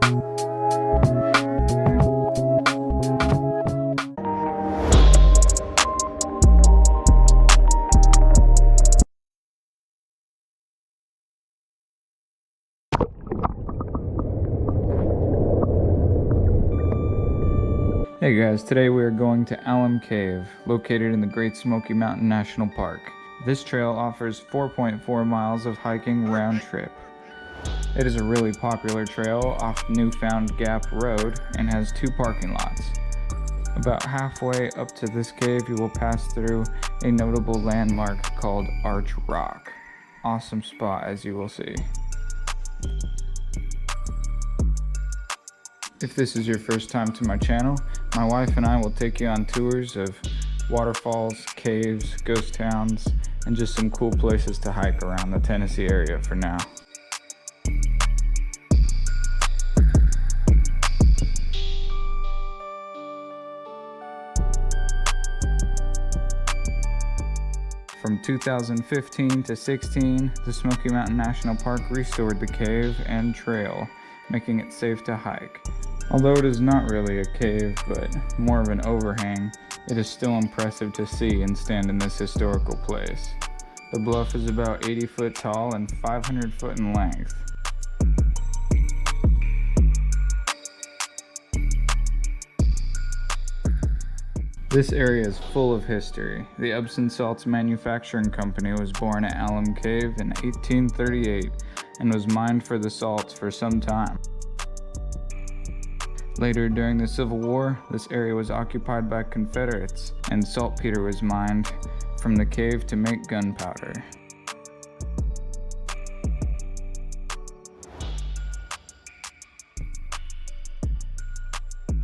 Hey guys, today we are going to Alum Cave, located in the Great Smoky Mountain National Park. This trail offers 4.4 miles of hiking round trip. It is a really popular trail off Newfound Gap Road and has 2 parking lots. About halfway up to this cave, you will pass through a notable landmark called Arch Rock. Awesome spot, as you will see. If this is your first time to my channel, my wife and I will take you on tours of waterfalls, caves, ghost towns, and just some cool places to hike around the Tennessee area for now. From 2015 to 16, the Smoky Mountain National Park restored the cave and trail, making it safe to hike. Although it is not really a cave, but more of an overhang, it is still impressive to see and stand in this historical place. The bluff is about 80 foot tall and 500 foot in length. This area is full of history. The Epson Salts Manufacturing Company was born at Alum Cave in 1838 and was mined for the salts for some time. Later, during the Civil War, this area was occupied by Confederates, and saltpeter was mined from the cave to make gunpowder.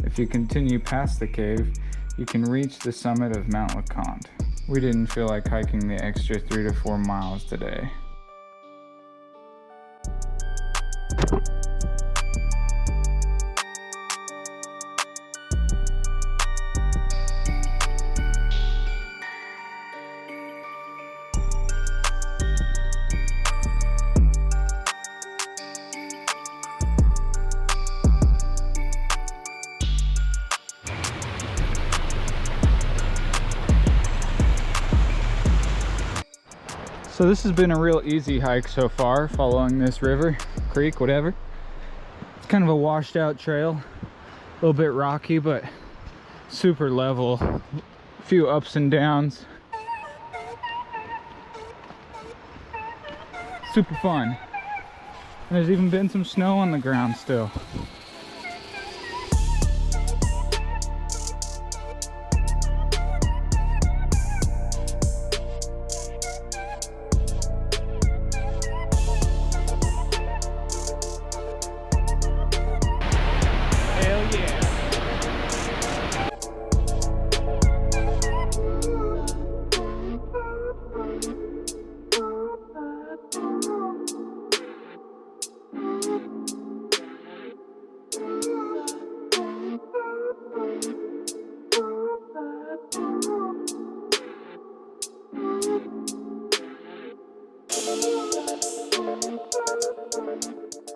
If you continue past the cave, you can reach the summit of Mount LeConte. We didn't feel like hiking the extra 3 to 4 miles today. So this has been a real easy hike so far, following this river, creek, whatever. It's kind of a washed out trail, a little bit rocky, but super level. A few ups and downs. Super fun. And there's even been some snow on the ground still.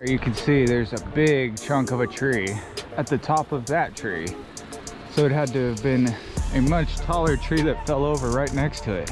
You can see there's a big chunk of a tree at the top of that tree. So it had to have been a much taller tree that fell over right next to it.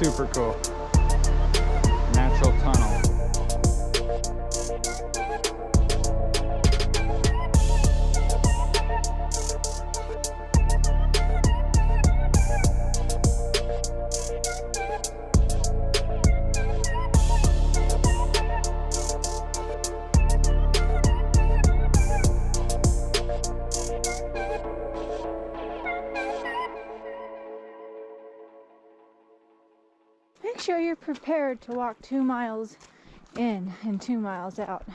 Super cool. Natural tunnel. sure you're prepared to walk 2 miles in and 2 miles out.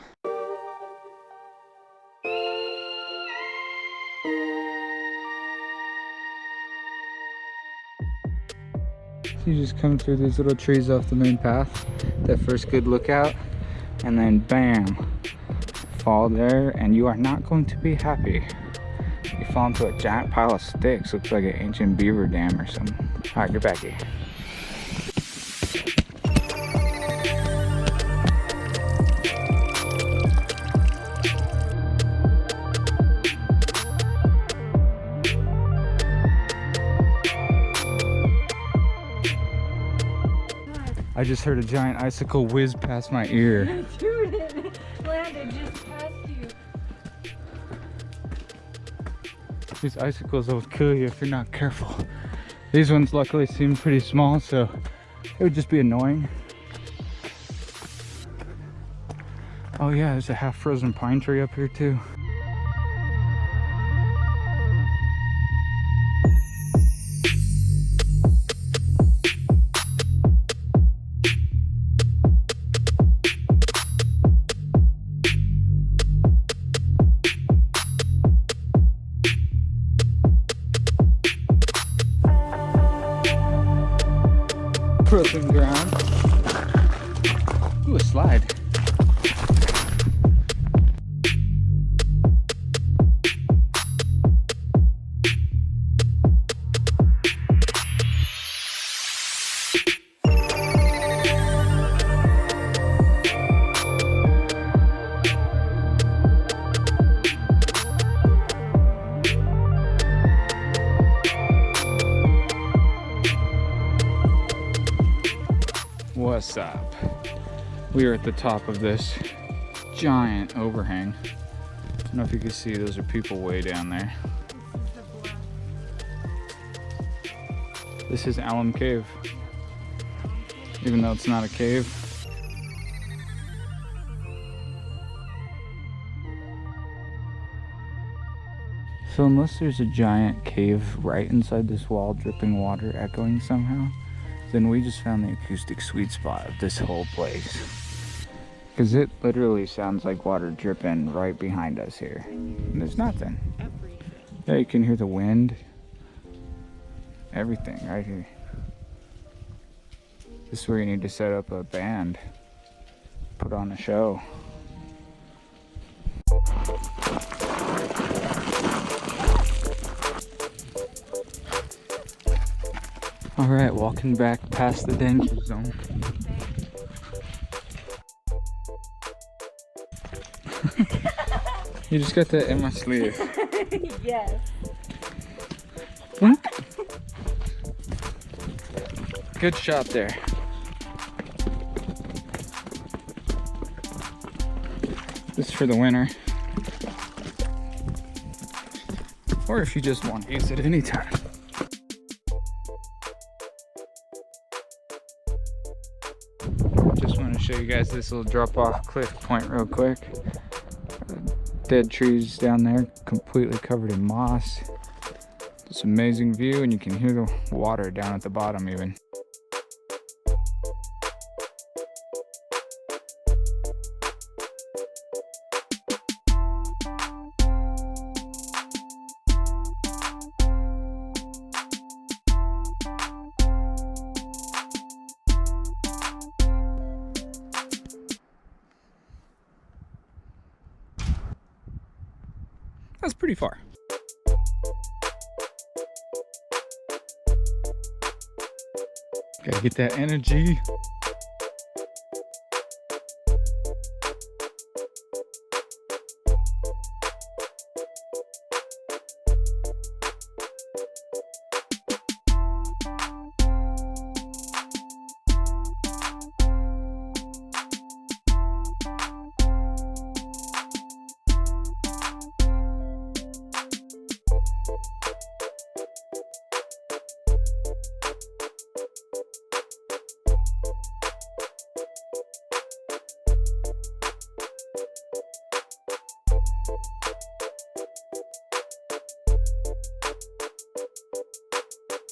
You just come through these little trees off the main path, that first good lookout, and then bam, fall there, and you are not going to be happy. You fall into a giant pile of sticks, looks like an ancient beaver dam or something. All right, get back here. I just heard a giant icicle whiz past my ear. Dude, it landed just past you. These icicles will kill you if you're not careful. These ones luckily seem pretty small, so it would just be annoying. Oh yeah, there's a half-frozen pine tree up here too. Frozen ground. Ooh, a slide. What's up? We are at the top of this giant overhang. I don't know if you can see, those are people way down there. This is Alum Cave, even though it's not a cave. So unless there's a giant cave right inside this wall dripping water echoing somehow, then we just found the acoustic sweet spot of this whole place. Because it literally sounds like water dripping right behind us here. And there's nothing. Yeah, you can hear the wind. Everything right here. This is where you need to set up a band. Put on a show. All right, walking back past the danger zone. You just got that in my sleeve. Yes. Good shot there. This is for the winner. Or if you just want to use it anytime. Just want to show you guys this little drop off cliff point real quick. Dead trees down there, completely covered in moss. This amazing view, and you can hear the water down at the bottom even. That's pretty far. Gotta get that energy.